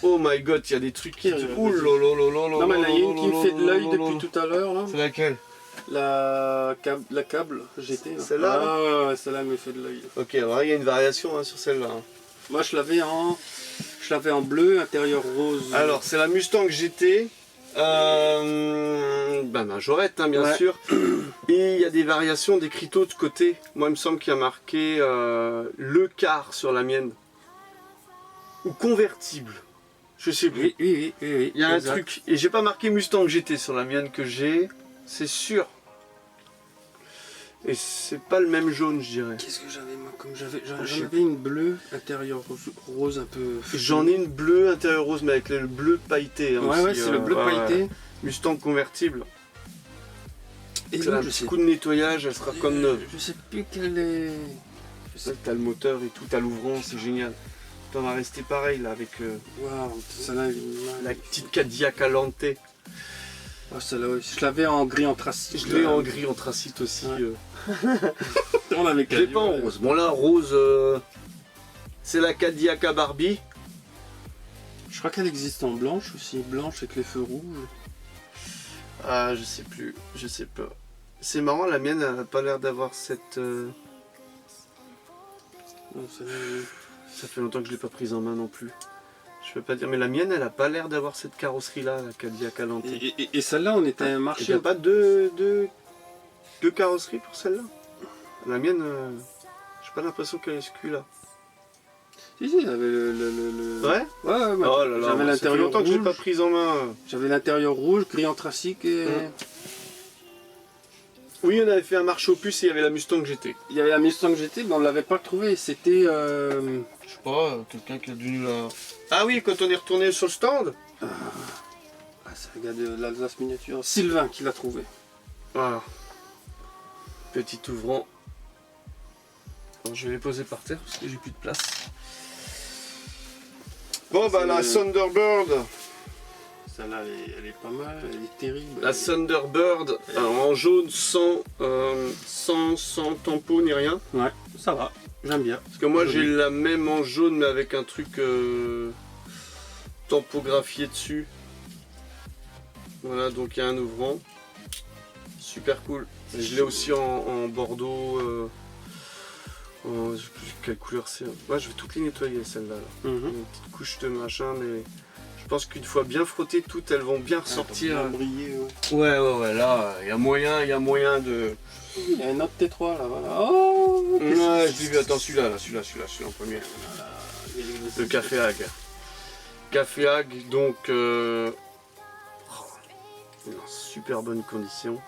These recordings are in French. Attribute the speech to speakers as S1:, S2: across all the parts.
S1: Oh my god, il y a des trucs qui...
S2: Ouh là là là là là. Non mais là, il y a une qui me fait de l'œil depuis tout à l'heure.
S1: C'est laquelle?
S2: La câble GT.
S1: Celle-là?
S2: Ah ouais, celle-là me fait de l'œil.
S1: Ok, alors il y a une variation hein, sur celle-là. Hein.
S2: Moi je l'avais en bleu, intérieur rose.
S1: Alors c'est la Mustang GT. Majorette hein, bien sûr. Et il y a des variations d'écriteaux de côté. Moi il me semble qu'il y a marqué le car sur la mienne. Ou convertible. Je sais plus.
S2: Oui.
S1: Il y a un truc. Et j'ai pas marqué Mustang GT sur la mienne que j'ai. C'est sûr. Et c'est pas le même jaune, je dirais.
S2: Qu'est-ce que j'avais moi comme j'avais une bleue intérieur rose un peu.
S1: J'en ai une bleue intérieur rose, mais avec le bleu pailleté. Hein,
S2: ouais,
S1: aussi,
S2: c'est le bleu pailleté.
S1: Mustang convertible.
S2: Et
S1: là, un petit coup de nettoyage, elle sera comme neuve.
S2: Je sais plus quelle est.
S1: T'as le moteur et tout, t'as l'ouvrant, c'est génial. On va rester pareil là avec
S2: wow,
S1: la petite Cadillac Alante.
S2: Oh, celle-là, ouais. Je l'avais en gris anthracite.
S1: Je l'ai en gris anthracite aussi.
S2: Ouais. On avait
S1: je l'ai pas en rose. Bon là, rose, c'est la Cadillac à Barbie.
S2: Je crois qu'elle existe en blanche aussi, blanche avec les feux rouges.
S1: Ah, je sais plus, je sais pas. C'est marrant, la mienne elle a pas l'air d'avoir cette...
S2: Non,
S1: ça fait longtemps que je l'ai pas prise en main non plus. Je peux pas dire, mais la mienne elle a pas l'air d'avoir cette carrosserie là, la Cadillac Alante.
S2: Et celle-là on était à un marché...
S1: Il n'y a pas deux carrosseries pour celle-là? La mienne, j'ai pas l'impression qu'elle est ce cul là.
S2: Si, il y avait le...
S1: Ouais.
S2: Ouais,
S1: oh là là,
S2: j'avais l'intérieur
S1: ça fait longtemps
S2: rouge.
S1: que je l'ai pas prise en main.
S2: J'avais l'intérieur rouge, gris anthracite et...
S1: Oui, on avait fait un marché aux puces et il y avait la Mustang GT.
S2: Il y avait la Mustang GT, mais on ne l'avait pas trouvée. C'était...
S1: Je sais pas, quelqu'un qui a dû la... Ah oui, quand on est retourné sur le stand.
S2: c'est le gars de l'Alsace miniature. Sylvain qui l'a trouvé.
S1: Voilà. Petit ouvrant. Alors, je vais les poser par terre parce que j'ai plus de place. Bon bah la Thunderbird.
S2: Celle-là elle est pas mal, elle est terrible.
S1: La Thunderbird en jaune sans tampon ni rien.
S2: Ouais, ça va, j'aime bien.
S1: Parce que moi j'ai la même en jaune mais avec un truc tampographié dessus. Voilà, donc il y a un ouvrant. Super cool. Et je l'ai aussi en bordeaux. Je sais plus quelle couleur c'est. Ouais, je vais toutes les nettoyer celles-là. Une petite couche de machin, mais je pense qu'une fois bien frottées, toutes elles vont bien ressortir.
S2: Bien briller,
S1: ouais, là, il y a moyen de...
S2: Il y a un autre T3 là, voilà. Oh,
S1: ouais, je l'ai vu, attends, celui-là en premier. Le Café Hag. Café Hag, donc... dans super bonnes conditions.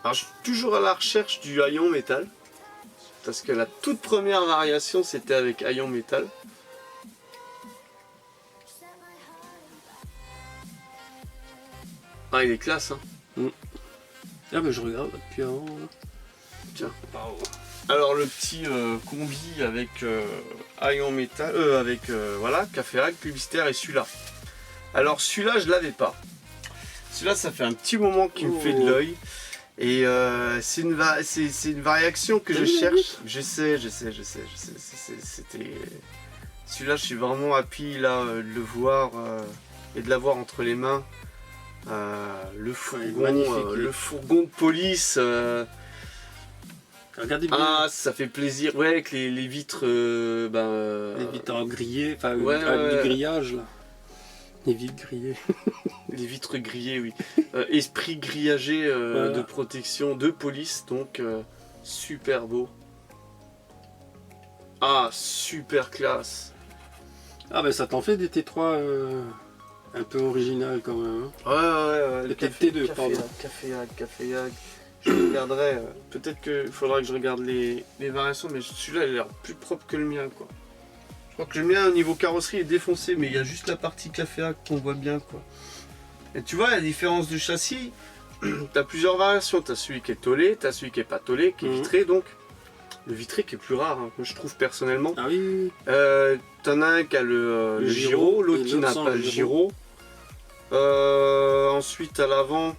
S1: Alors je suis toujours à la recherche du haillon métal. Parce que la toute première variation c'était avec haillon métal. Ah il est classe hein.
S2: Ah bah je regarde depuis avant.
S1: Tiens. Alors le petit combi avec haillon métal, voilà, Café Hag, publicitaire et celui-là. Alors celui-là je l'avais pas. Celui-là ça fait un petit moment qu'il me fait de l'œil. Et c'est une variation que je cherche. Je sais. C'était... Celui-là, je suis vraiment happy là, de le voir et de l'avoir entre les mains. Le fourgon de police.
S2: Regardez bien.
S1: Ah, ça fait plaisir. Ouais, avec les vitres...
S2: les vitres grillées, enfin les grillages là. Les vitres grillées.
S1: Les vitres grillées, oui. Esprit grillagé de protection, de police, donc super beau. Ah, super classe.
S2: Ah bah ça t'en fait des T3 un peu original quand même.
S1: Hein. Ouais.
S2: Le T2, pardon.
S1: Café Hag. Je regarderai. Peut-être qu'il faudra que je regarde les variations, mais celui-là il a l'air plus propre que le mien, quoi. Je crois que le mien au niveau carrosserie est défoncé, mais il y a juste la partie Café Hag qu'on voit bien, quoi. Et tu vois la différence de châssis, t'as plusieurs variations, t'as celui qui est tôlé, t'as celui qui est pas tôlé, qui est vitré donc. Le vitré qui est plus rare, hein, moi je trouve personnellement.
S2: Ah oui.
S1: T'en as un qui a le gyro, l'autre qui n'a pas le gyro. Ensuite à l'avant,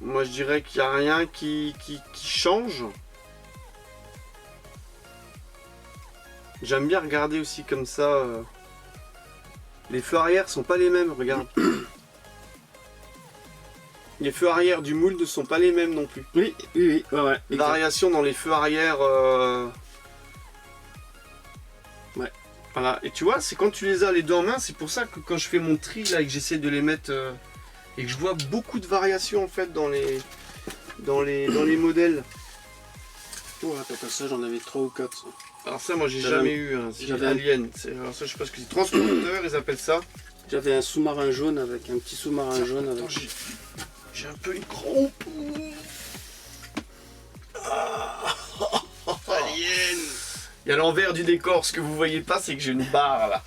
S1: moi je dirais qu'il n'y a rien qui change. J'aime bien regarder aussi comme ça. Les feux arrière sont pas les mêmes, regarde. Les feux arrière du moule ne sont pas les mêmes non plus.
S2: Oui, ouais.
S1: Variation dans les feux arrière.
S2: Ouais.
S1: Voilà, et tu vois, c'est quand tu les as les deux en main, c'est pour ça que quand je fais mon tri là et que j'essaie de les mettre et que je vois beaucoup de variations en fait dans les modèles.
S2: Ouais, t'as ça, j'en avais 3 ou 4.
S1: Alors ça, moi j'ai jamais eu. Hein. J'avais Alien. Alors ça, je sais pas ce que c'est. Transporteur, ils appellent ça.
S2: J'avais un sous-marin jaune avec un petit sous-marin jaune.
S1: Attends,
S2: avec...
S1: J'ai un peu une crampe. Alien. Il y a l'envers du décor. Ce que vous voyez pas, c'est que j'ai une barre là.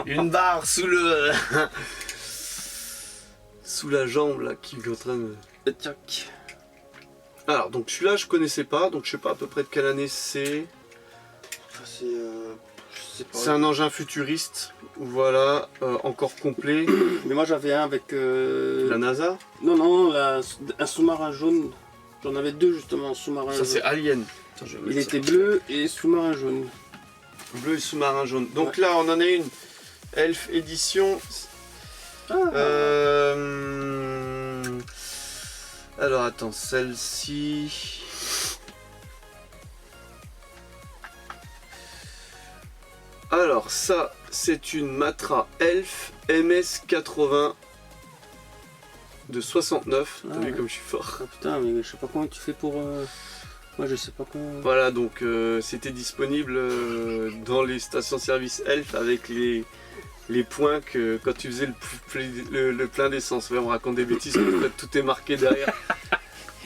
S1: Une barre sous le sous la jambe là qui est en train de.
S2: Tac.
S1: Alors donc celui-là je connaissais pas, donc je sais pas à peu près de quelle année c'est. C'est un engin futuriste, voilà, encore complet.
S2: Mais moi j'avais un avec...
S1: La NASA?
S2: Non, un sous-marin jaune. J'en avais 2 justement, un sous-marin jaune.
S1: Ça c'est Alien. Attends,
S2: il était bleu et sous-marin jaune.
S1: Bleu et sous-marin jaune. Donc là on en a une Elf édition. Alors attends, celle-ci... Alors ça, c'est une Matra Elf MS80 de 69. T'as vu comme je suis fort.
S2: Ah, putain, mais je sais pas comment tu fais pour... Moi je sais pas comment...
S1: Voilà, donc c'était disponible dans les stations-service Elf avec les points que quand tu faisais le plein d'essence. Ouais, on raconte des bêtises, en fait, tout est marqué derrière.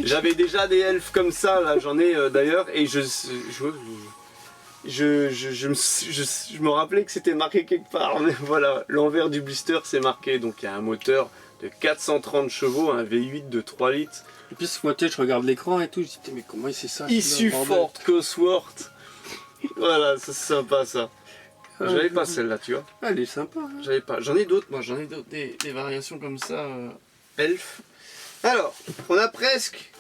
S1: J'avais déjà des elfes comme ça, là j'en ai d'ailleurs, et je me rappelais que c'était marqué quelque part, mais voilà, l'envers du blister c'est marqué, donc il y a un moteur de 430 chevaux, un V8 de 3 litres.
S2: Et puis moi je regarde l'écran et tout, je dis mais comment c'est ça?
S1: Issu Ford Cosworth. Voilà, c'est sympa ça. J'avais pas celle-là, tu vois.
S2: Elle est sympa. Hein.
S1: J'avais pas. J'en ai d'autres, moi, j'en ai d'autres, des variations comme ça, elf. Alors, on a presque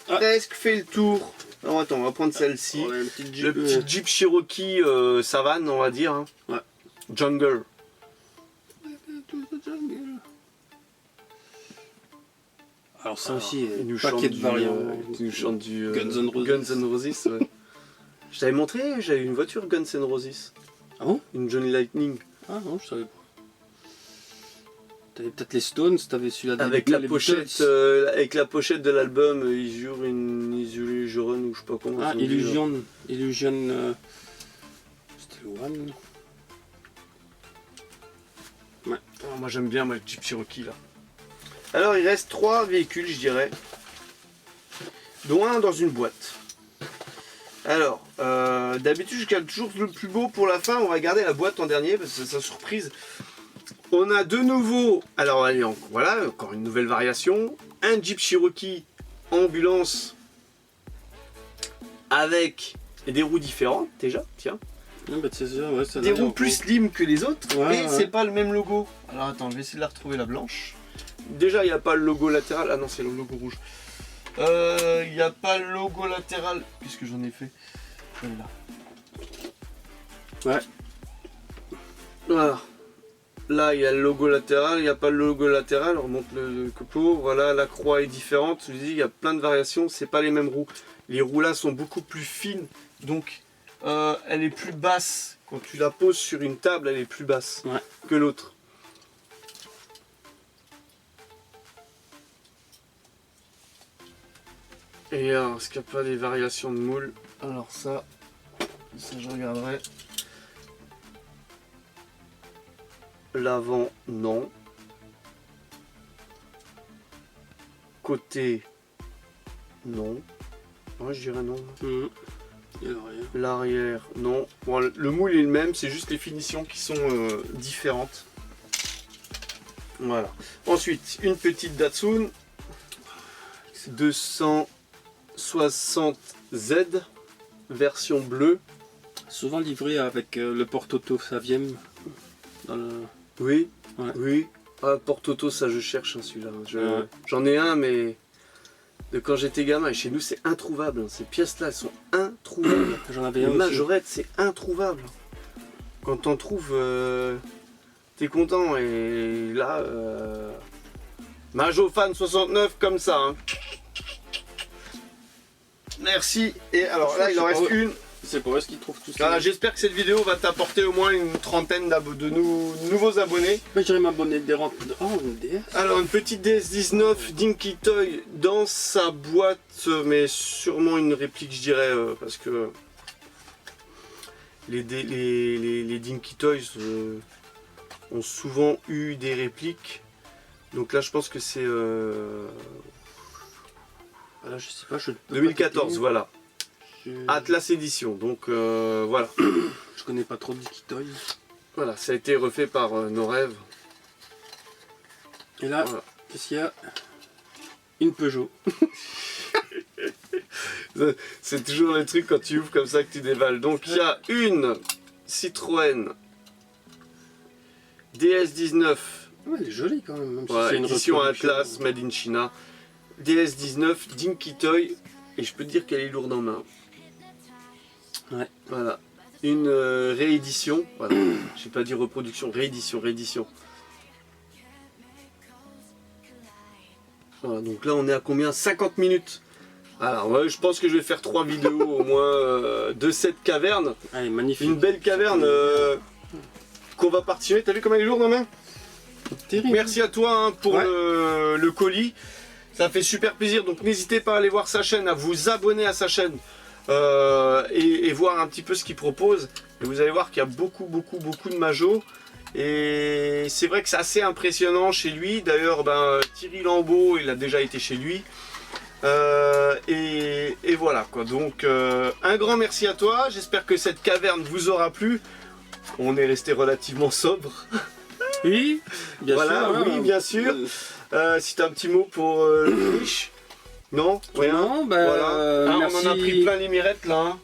S1: fait le tour. Alors attends, on va prendre celle-ci.
S2: Ouais,
S1: le petit Jeep Cherokee Savane, on va dire. Hein.
S2: Ouais.
S1: Jungle.
S2: Alors ça aussi,
S1: il nous
S2: paquet de variants.
S1: Il nous chante du
S2: Guns N' Roses.
S1: Ouais. Je t'avais montré, j'avais une voiture Guns N' Roses.
S2: Ah bon?
S1: Une Johnny Lightning.
S2: Ah non, je savais pas. T'avais peut-être les Stones, t'avais celui-là
S1: avec la pochette, avec la pochette de l'album Illusion ou je sais pas comment.
S2: Ah, Illusion. C'était le One.
S1: Ouais. Oh, moi j'aime bien le Jeep Cherokee là. Alors il reste 3 véhicules, je dirais, dont un dans une boîte. Alors, d'habitude je garde toujours le plus beau pour la fin, on va garder la boîte en dernier parce que c'est sa surprise. On a de nouveau, alors allez, voilà, encore une nouvelle variation, un Jeep Cherokee ambulance avec des roues différentes déjà, tiens.
S2: Ah bah c'est ça, ouais, ça
S1: des roues plus slim que les autres,
S2: ouais,
S1: mais c'est pas le même logo. Alors attends, je vais essayer de la retrouver la blanche. Déjà il n'y a pas le logo latéral, ah non c'est le logo rouge. Il n'y a pas le logo latéral, qu'est-ce que j'en ai fait? Celle-là.
S2: Ouais.
S1: Voilà. Là, il y a le logo latéral, il n'y a pas le logo latéral, on remonte le copeau. Voilà, la croix est différente. Je vous dis, il y a plein de variations, c'est pas les mêmes roues. Les roues là sont beaucoup plus fines, donc elle est plus basse. Quand tu la poses sur une table, elle est plus basse que l'autre. Et alors, est-ce qu'il n'y a pas des variations de moule? Alors ça je regarderai. L'avant, non. Côté, non. Ouais, je dirais non. L'arrière, non. Bon, le moule est le même, c'est juste les finitions qui sont différentes. Voilà. Ensuite, une petite Datsun 260Z, version bleue.
S2: Souvent livré avec le porte-auto Saviem.
S1: Oui,
S2: ouais.
S1: Oui. Ah, porte-auto, ça je cherche celui-là. J'en ai un, mais de quand j'étais gamin. Et chez nous, c'est introuvable. Ces pièces-là, elles sont introuvables.
S2: J'en avais
S1: une
S2: un
S1: majorette, c'est introuvable. Quand t'en trouves, t'es content. Et là, Majofan 69 comme ça. Hein. Merci. Et alors là, il en reste une.
S2: C'est pour eux ce qu'ils trouvent tout ça.
S1: Voilà, j'espère que cette vidéo va t'apporter au moins une trentaine de nouveaux abonnés.
S2: Mais j'irai m'abonner des rampes. Oh, une DS.
S1: Alors une petite DS19 Dinky Toy dans sa boîte, mais sûrement une réplique je dirais, parce que les Dinky Toys ont souvent eu des répliques. Donc là je pense que c'est...
S2: Voilà, je sais pas, je
S1: 2014, voilà. Atlas Édition, donc voilà.
S2: Je connais pas trop Dinky Toys.
S1: Voilà, ça a été refait par Nos Rêves.
S2: Et là, voilà. Qu'est-ce qu'il y a? Une Peugeot.
S1: C'est toujours le truc quand tu ouvres comme ça que tu dévales. Donc il y a une Citroën DS19.
S2: Ouais, elle est jolie quand même.
S1: Ouais, si édition Atlas, Made in China. DS19 Dinky Toy. Et je peux te dire qu'elle est lourde en main.
S2: Ouais.
S1: Voilà. Une réédition. Voilà. Je vais pas dire reproduction, réédition. Voilà, donc là on est à combien? 50 minutes. Alors ouais, je pense que je vais faire 3 vidéos au moins de cette caverne.
S2: Allez, magnifique.
S1: Une belle caverne qu'on va partitionner. T'as vu comme elle est lourde en main?
S2: Terrible.
S1: Merci à toi hein, pour le colis. Ça fait super plaisir. Donc n'hésitez pas à aller voir sa chaîne, à vous abonner à sa chaîne et voir un petit peu ce qu'il propose. Et vous allez voir qu'il y a beaucoup de majos. Et c'est vrai que c'est assez impressionnant chez lui. D'ailleurs, Thierry Lambeau, il a déjà été chez lui. Et voilà quoi. Donc un grand merci à toi. J'espère que cette caverne vous aura plu. On est resté relativement sobre.
S2: Oui, bien
S1: voilà,
S2: sûr.
S1: Oui, bien sûr. Si tu as un petit mot pour le riche. Non, rien.
S2: Non,
S1: voilà.
S2: merci.
S1: On en a pris plein les mirettes là. Hein.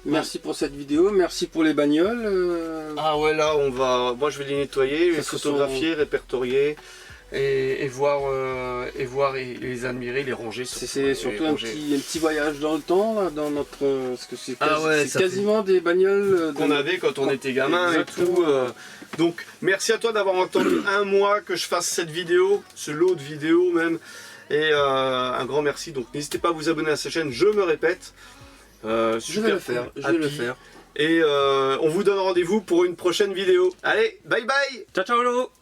S2: Merci pour cette vidéo, merci pour les bagnoles.
S1: Ah ouais, là on va. Moi je vais les nettoyer, les photographier, répertorier et voir et les admirer, les ranger.
S2: C'est surtout un petit voyage dans le temps là, dans notre. Parce que c'est quasiment
S1: fait...
S2: des bagnoles
S1: qu'on avait quand on était gamin et tout. Donc merci à toi d'avoir attendu un mois que je fasse cette vidéo, ce lot de vidéos même. Et un grand merci. Donc n'hésitez pas à vous abonner à cette chaîne, je me répète.
S2: Je vais le faire,
S1: Et on vous donne rendez-vous pour une prochaine vidéo. Allez, bye bye.
S2: Ciao ciao.